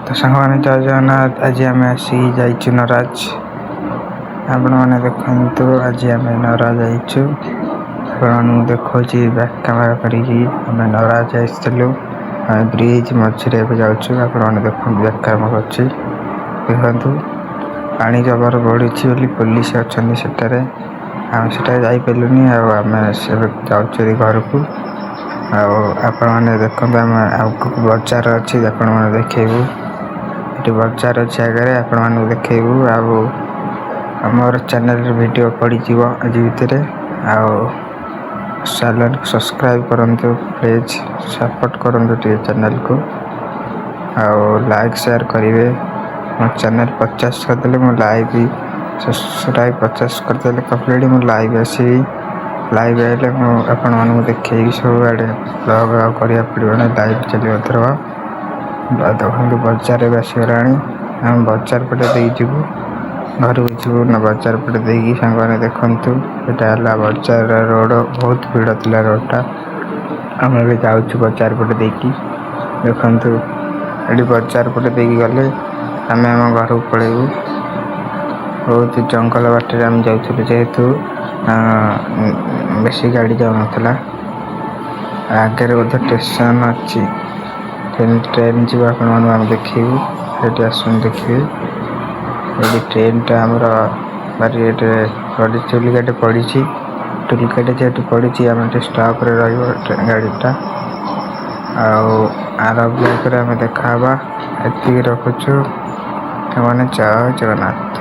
तो सांगने जय जगन्नाथ। आज आम आसी जाइचु नराज। आपण मैंने देखु आज आम नराज जाइचु। आपण देखो बैक कैमेरा करी नराज आसलु ब्रिज मझे जाऊँ। आपण देखो बैक कैमेरा अच्छी देखु पानी जबर बढ़ी पुलिस अच्छा से आम से जापलुनि आम से जाऊँ घर को। आपण मैंने देखते आम बजार अच्छी आपण मैंने देखू ये बजार अच्छे आगे आपण मानक देखू आमर चैनल वीडियो पड़ आज भितर चैनल को सब्सक्राइब करंतु प्लीज सपोर्ट करंतु चैनल को लाइक शेयर करेंगे। मो चैनल 50 करदे मो लाइव सब्सक्राइब 50 करदे कंप्लीट मो लाइव आसि लाइव आइले आपण मानक देखे सब आड़े ब्लॉग करा पड़ो लाइव चलो थर देखो बजार आसगला आम बजार पटे देजु घर को जीव ना बजार पटे देगी सांग मैंने देखु यहाँ बजार रोड बहुत भीड़ थी रोडटा आम जाऊँ बजार पटे देकी देखु ये बजार पटे देकी गले आम आम घर को पलैबू। बहुत जंगल बाटे आम जाऊँ जेहेतु बेसी गाड़ी जाऊ ना आगे बोधे स्टेशन अच्छी ट्रेन जी आप देखू ये आसन देखिए ये ट्रेन टा आमर बारीगेट पड़ी टोलगेट पड़ी टोलगेट जेहतु पड़ी आम स्टॉप रे गाड़ीटा आर ब्लॉक आम देखा ये रखुचु मैंने जय जगन्नाथ।